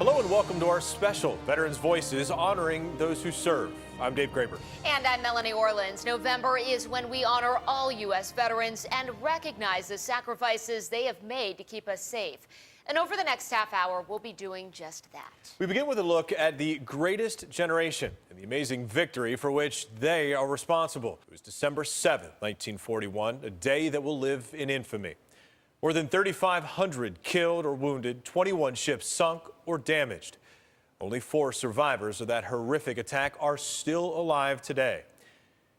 Hello and welcome to our special Veterans Voices honoring those who serve. I'm Dave Graber. And I'm Melanie Orleans. November is when we honor all U.S. veterans and recognize the sacrifices they have made to keep us safe. And over the next half hour, we'll be doing just that. We begin with a look at the greatest generation and the amazing victory for which they are responsible. It was December 7th, 1941, a day that will live in infamy. More than 3,500 killed or wounded, 21 ships sunk or damaged. Only 4 survivors of that horrific attack are still alive today.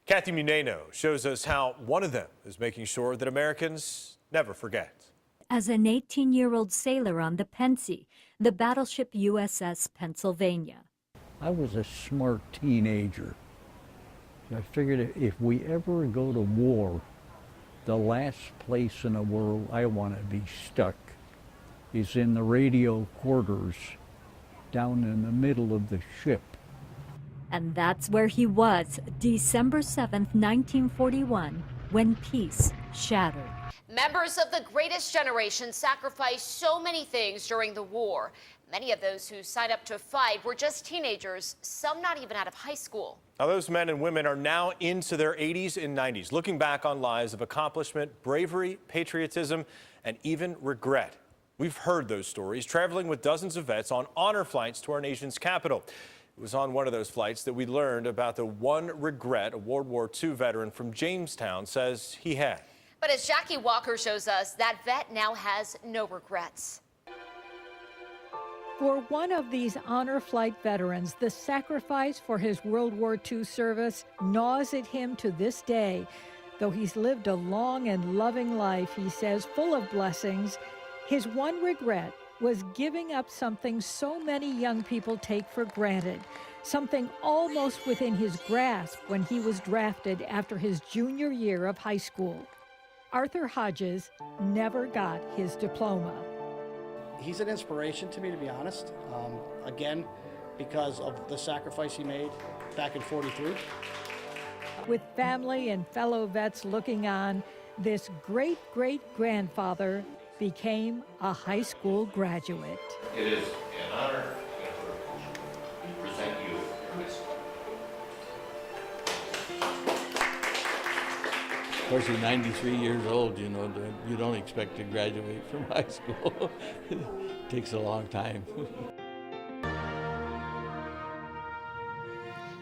Kathy Muneno shows us how one of them is making sure that Americans never forget. As an 18-year-old sailor on the Pensy, the battleship USS Pennsylvania. I was a smart teenager. I figured if we ever go to war, the last place in the world I want to be stuck is in the radio quarters down in the middle of the ship. And that's where he was, December 7th, 1941, when peace shattered. Members of the greatest generation sacrificed so many things during the war. Many of those who signed up to fight were just teenagers, some not even out of high school. Now, those men and women are now into their 80s and 90s, looking back on lives of accomplishment, bravery, patriotism, and even regret. We've heard those stories, traveling with dozens of vets on honor flights to our nation's capital. It was on one of those flights that we learned about the one regret a World War II veteran from Jamestown says he had. But as Jackie Walker shows us, that vet now has no regrets. For one of these honor flight veterans, the sacrifice for his World War II service gnaws at him to this day. Though he's lived a long and loving life, he says, full of blessings, his one regret was giving up something so many young people take for granted, something almost within his grasp when he was drafted after his junior year of high school. Arthur Hodges never got his diploma. He's an inspiration to me, to be honest. Again, because of the sacrifice he made back in '43. With family and fellow vets looking on, this great-great-grandfather became a high school graduate. It is an honor to present you with. Of course, he's 93 years old, you know, you don't expect to graduate from high school. It takes a long time.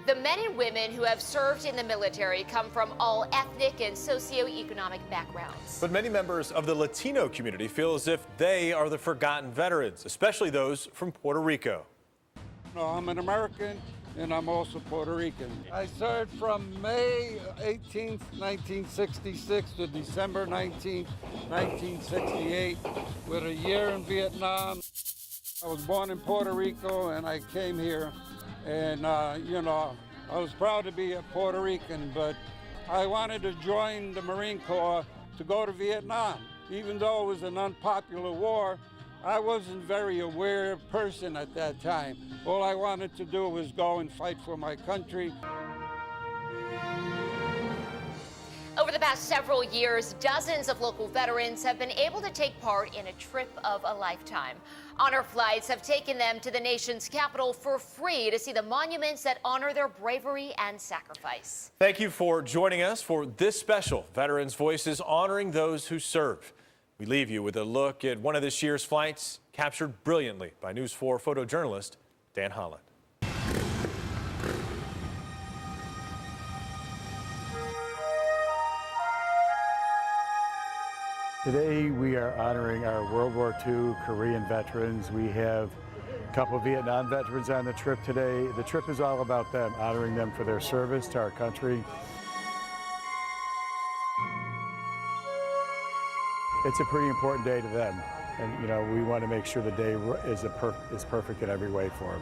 The men and women who have served in the military come from all ethnic and socioeconomic backgrounds. But many members of the Latino community feel as if they are the forgotten veterans, especially those from Puerto Rico. No, I'm an American, and I'm also Puerto Rican. I served from May 18th, 1966 to December 19th, 1968, with a year in Vietnam. I was born in Puerto Rico, and I came here, and, you know, I was proud to be a Puerto Rican, but I wanted to join the Marine Corps to go to Vietnam. Even though it was an unpopular war, I wasn't a very aware person at that time. All I wanted to do was go and fight for my country. Over the past several years, dozens of local veterans have been able to take part in a trip of a lifetime. Honor flights have taken them to the nation's capital for free to see the monuments that honor their bravery and sacrifice. Thank you for joining us for this special Veterans Voices honoring those who serve. We leave you with a look at one of this year's flights captured brilliantly by News 4 photojournalist Dan Holland. Today we are honoring our World War II Korean veterans. We have a couple of Vietnam veterans on the trip today. The trip is all about them, honoring them for their service to our country. It's a pretty important day to them, and you know, we want to make sure the day is perfect in every way for them.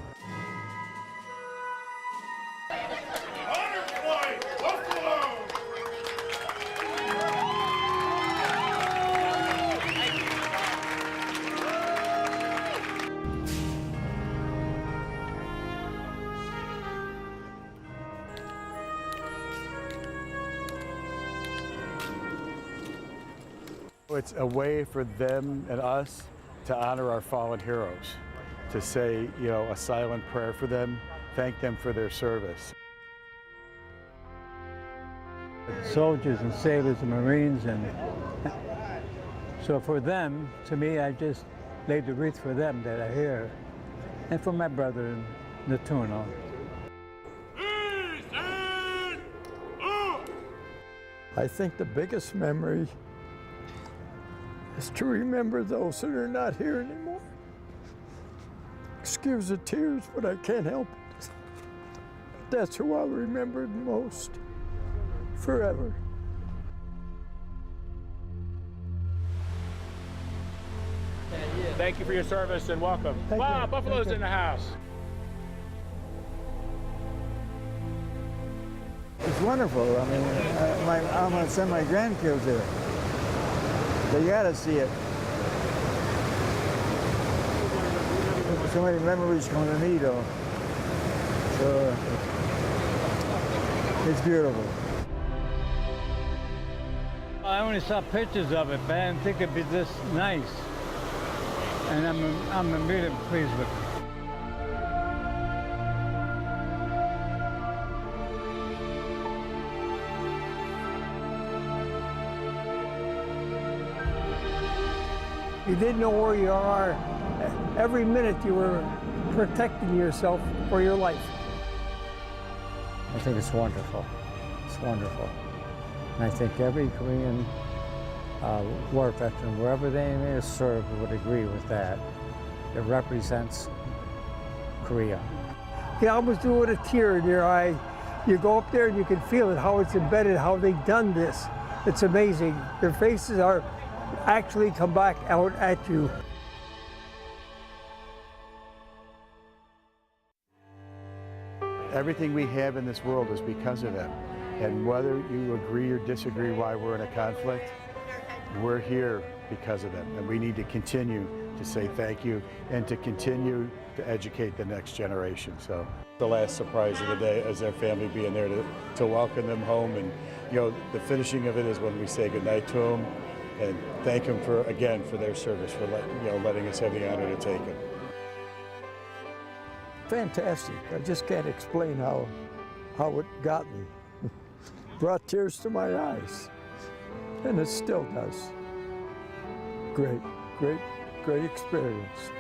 It's a way for them and us to honor our fallen heroes. to say, you know, a silent prayer for them, thank them for their service. Soldiers and sailors and Marines, and so for them, to me, I just laid the wreath for them that are here, and for my brother in the Tuno. I think the biggest memory is to remember those that are not here anymore. Excuse the tears, but I can't help it. That's who I'll remember the most, forever. Thank you for your service and welcome. Wow, Buffalo's in the house. It's wonderful. I mean, I'm going to send my grandkids there. They got to see it. So many memories coming to me, though. So it's beautiful. I only saw pictures of it, but I didn't think it'd be this nice. And I'm really pleased with it. You didn't know where you are. Every minute you were protecting yourself for your life. I think it's wonderful. It's wonderful. And I think every Korean war veteran, wherever they may have served, would agree with that. It represents Korea. You almost do it with a tear in your eye. You go up there and you can feel it, how it's embedded, how they've done this. It's amazing. Their faces are actually come back out at you. Everything we have in this world is because of them. And whether you agree or disagree why we're in a conflict, we're here because of them. And we need to continue to say thank you and to continue to educate the next generation. So the last surprise of the day is their family being there to welcome them home. And you know, the finishing of it is when we say goodnight to them and thank them for, again, for their service, for letting us have the honor to take them. Fantastic. I just can't explain how it got me. Brought tears to my eyes. And it still does. Great, great, great experience.